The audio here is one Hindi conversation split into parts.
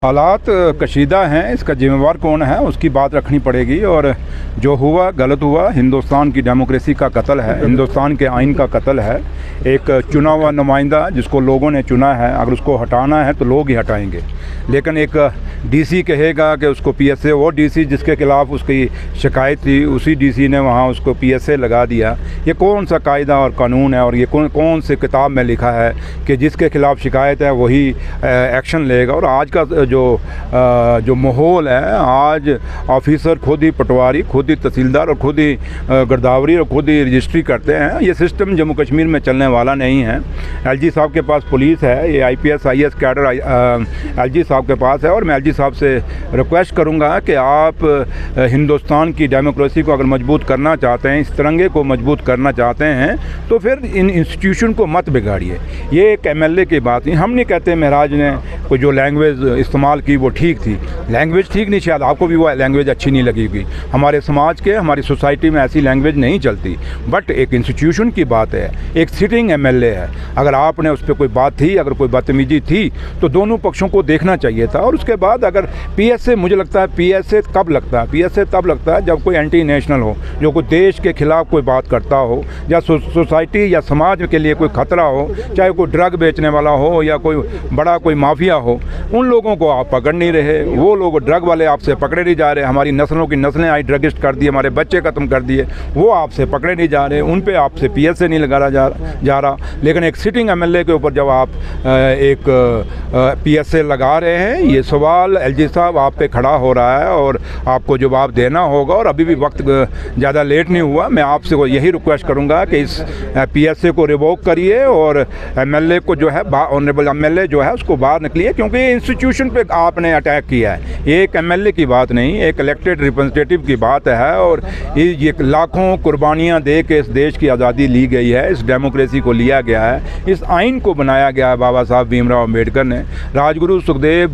हालात कशीदा हैं, इसका जिम्मेवार कौन है उसकी बात रखनी पड़ेगी। और जो हुआ गलत हुआ, हिंदुस्तान की डेमोक्रेसी का कत्ल है, हिंदुस्तान के आइन का कत्ल है। एक चुना हुआ नुमाइंदा जिसको लोगों ने चुना है, अगर उसको हटाना है तो लोग ही हटाएंगे। लेकिन एक डीसी कहेगा कि उसको पीएसए, वो डीसी जिसके खिलाफ उसकी शिकायत थी उसी डीसी ने वहाँ उसको पीएसए लगा दिया। ये कौन सा कायदा और कानून है और ये कौन से किताब में लिखा है कि जिसके खिलाफ शिकायत है वही एक्शन लेगा। और आज का जो माहौल है, आज ऑफिसर खुद ही पटवारी, खुद ही तहसीलदार और खुद ही गिरदावरी और खुद ही रजिस्ट्री करते हैं। ये सिस्टम जम्मू कश्मीर में चलने वाला नहीं है। एलजी साहब के पास पुलिस है, ये आईपीएस आईएएस कैडर एलजी साहब के पास है। और मैं एलजी साहब से रिक्वेस्ट करूंगा कि आप हिंदुस्तान की डेमोक्रेसी को अगर मजबूत करना चाहते हैं, इस तिरंगे को मजबूत करना चाहते हैं, तो फिर इन इंस्टीट्यूशन को मत बिगाड़िए। ये एक एमएलए की बात नहीं, हम नहीं कहते महराज ने कोई जो लैंग्वेज इस्तेमाल की वो ठीक थी, लैंग्वेज ठीक नहीं, शायद आपको भी वो लैंग्वेज अच्छी नहीं लगेगी। हमारे समाज के, हमारी सोसाइटी में ऐसी लैंग्वेज नहीं चलती। बट एक इंस्टीट्यूशन की बात है, एक सिटिंग एमएलए है, अगर आपने उस पर कोई बात थी, अगर कोई बदतमीजी थी तो दोनों पक्षों को देखना चाहिए था। और उसके बाद अगर पीएसए, मुझे लगता है पीएसए कब लगता है, पीएसए तब लगता है जब कोई एंटी नेशनल हो, जो कोई देश के खिलाफ कोई बात करता हो, या सोसाइटी या समाज के लिए कोई खतरा हो, चाहे कोई ड्रग बेचने वाला हो या कोई बड़ा कोई माफिया हो। उन लोगों को आप पकड़ नहीं रहे, वो लोग ड्रग वाले आपसे पकड़े नहीं जा रहे। हमारी नस्लों की नस्लें आई ड्रगिस्ट कर दी, हमारे बच्चे खत्म कर दिए, वो आपसे पकड़े नहीं जा रहे, उन पे आपसे पीएसए नहीं लगाया जा रहा। लेकिन एक सिटिंग एमएलए के ऊपर जब आप एक पीएसए लगा रहे हैं, ये सवाल एलजी साहब आप पे खड़ा हो रहा है और आपको जवाब देना होगा। और अभी भी वक्त ज़्यादा लेट नहीं हुआ, मैं आपसे यही रिक्वेस्ट करूँगा कि इस पीएसए को रिवोक करिए और एमएलए को जो है, ऑनरेबल एमएलए जो है उसको बाहर निकलिए, क्योंकि इंस्टीट्यूशन पे आपने अटैक किया है। ये एक एमएलए की बात नहीं, एक इलेक्टेड रिप्रेजेंटेटिव की बात है। और ये लाखों कुर्बानियाँ दे के इस देश की आज़ादी ली गई है, इस डेमोक्रेसी को लिया गया है, इस आइन को बनाया गया है बाबा साहब भीमराव अम्बेडकर ने। राजगुरु सुखदेव,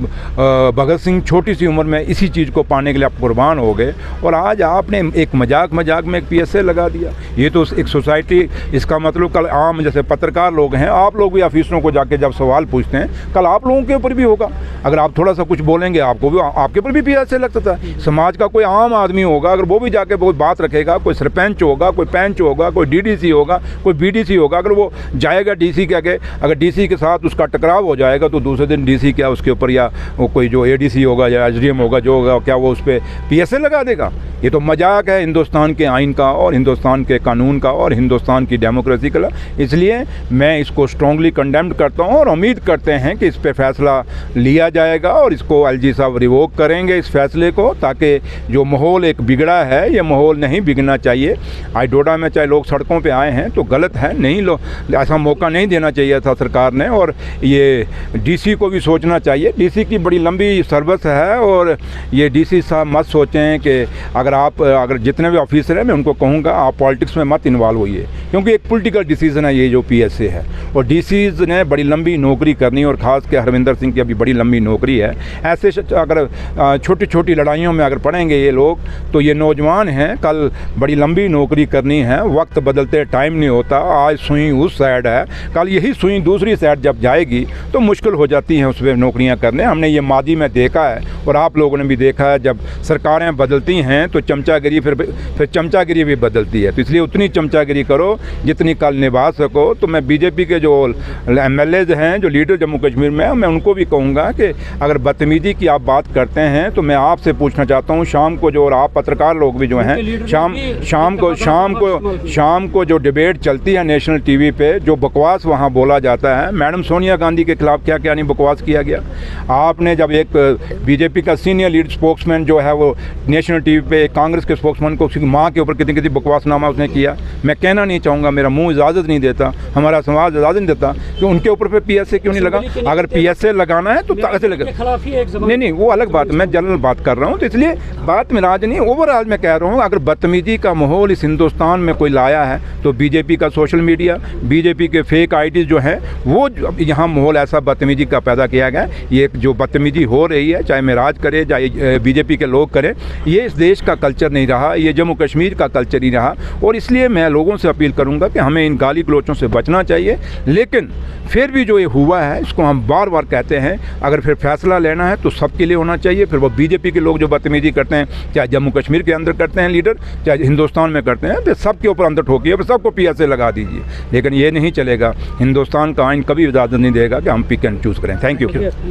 भगत सिंह छोटी सी उम्र में इसी चीज़ को पाने के लिए आप कुर्बान हो गए। और आज आपने एक मजाक में एक पीएसए लगा दिया। ये तो एक सोसाइटी, इसका मतलब कल आम जैसे पत्रकार लोग हैं, आप लोग भी ऑफिसरों को जाके जब सवाल पूछते हैं, कल आप लोगों के ऊपर भी होगा। अगर आप थोड़ा सा कुछ बोलेंगे आपको भी, आपके ऊपर भी पीएसए लग सकता है। समाज का कोई आम आदमी होगा, अगर वो भी जाके कोई बात रखेगा, कोई सरपंच होगा, कोई पंच होगा, कोई डीडीसी होगा, कोई बीडीसी होगा, अगर वो जाएगा डीसी के आगे, अगर डीसी के साथ उसका टकराव हो जाएगा तो दूसरे दिन डीसी क्या उसके ऊपर, या वो कोई जो एडीसी होगा या एसडीएम होगा जो होगा, क्या वो उस पर पीएसए लगा देगा? ये तो मजाक है हिंदुस्तान के आइन का और हिंदुस्तान के कानून का और हिंदुस्तान की डेमोक्रेसी का। इसलिए मैं इसको स्ट्रांगली कंडेम्ड करता हूँ और उम्मीद करते हैं कि इस पे फैसला लिया जाएगा और इसको एलजी साहब रिवोक करेंगे इस फैसले को, ताकि जो माहौल एक बिगड़ा है, ये माहौल नहीं बिगड़ना चाहिए। आज डोडा में चाहे लोग सड़कों पे आए हैं तो गलत है, नहीं ऐसा मौका नहीं देना चाहिए था सरकार ने। और ये डीसी को भी सोचना चाहिए, डीसी की बड़ी लंबी सर्विस है। और ये डीसी साहब मत सोचें कि अगर जितने भी ऑफिसर हैं, मैं उनको कहूँगा आप पॉलिटिक्स में मत इन्वॉल्व होइए, क्योंकि एक पॉलिटिकल डिसीजन है ये जो पीएसए है। और डीसीज ने बड़ी लंबी नौकरी करनी, और ख़ास के हरविंदर सिंह की अभी बड़ी लंबी नौकरी है। ऐसे अगर छोटी छोटी लड़ाइयों में अगर पड़ेंगे ये लोग, तो ये नौजवान हैं, कल बड़ी लंबी नौकरी करनी है। वक्त बदलते टाइम नहीं होता, आज सुई उस साइड है, कल यही सुई दूसरी साइड जब जाएगी तो मुश्किल हो जाती हैं उस पर नौकरियाँ करने। हमने ये मादी में देखा है और आप लोगों ने भी देखा है, जब सरकारें बदलती हैं तो चमचागिरी फिर चमचागिरी भी बदलती है। तो इसलिए उतनी चमचागिरी करो जितनी कल निभा सको। तो मैं बीजेपी के जो एमएलएज हैं, जो लीडर जम्मू कश्मीर में, मैं उनको भी कहूँगा कि अगर बदतमीजी की आप बात करते हैं तो मैं आपसे पूछना चाहता हूँ, शाम को जो, और आप पत्रकार लोग भी जो हैं, शाम को जो डिबेट चलती है नेशनल टीवी पे, जो बकवास वहाँ बोला जाता है, मैडम सोनिया गांधी के खिलाफ क्या क्या नहीं बकवास किया गया। आपने जब एक बीजेपी का सीनियर लीड स्पोक्समैन जो है वो नेशनल टीवी पे कांग्रेस के स्पोक्समैन को, उसकी माँ के ऊपर कितनी बकवासनामा उसने किया। मैं कहना नहीं चाहूँगा, मेरा मुंह इजाज़त नहीं देता, हमारा समाज इजाज़त नहीं देता कि उनके ऊपर पे पीएसए क्यों नहीं लगा। अगर पीएसए लगाना है तो ऐसे लगे, नहीं वो अलग बात, मैं जनरल बात कर रहा हूँ, तो इसलिए बात में राज नहीं, ओवरऑल मैं कह रहा हूँ अगर बदतमीजी का माहौल इस हिंदुस्तान में कोई लाया है तो बीजेपी का सोशल मीडिया, बीजेपी के फेक आईडीज जो हैं वो यहाँ माहौल ऐसा बदतमीजी का पैदा किया गया। ये जो बदतमीजी हो रही है, चाहे मेराज करे चाहे बीजेपी के लोग करें, ये इस देश का कल्चर नहीं रहा, ये जम्मू कश्मीर का कल्चर नहीं रहा। और इसलिए मैं लोगों से अपील करूँगा कि हमें इन गाली गलोचों से बचना चाहिए। लेकिन फिर भी जो ये हुआ है इसको हम बार बार कहते हैं, अगर फिर फैसला लेना है तो सबके लिए होना चाहिए। फिर वो बीजेपी के लोग जो बदतमीजी करते हैं, चाहे जम्मू कश्मीर के अंदर करते हैं लीडर, चाहे हिंदुस्तान में करते हैं, फिर सबके ऊपर अंदर ठोकिए, फिर सबको PSA लगा दीजिए। लेकिन ये नहीं चलेगा, हिंदुस्तान का आइन कभी इजाज़त नहीं देगा कि हम पिक एंड चूज़ करें। Thank you.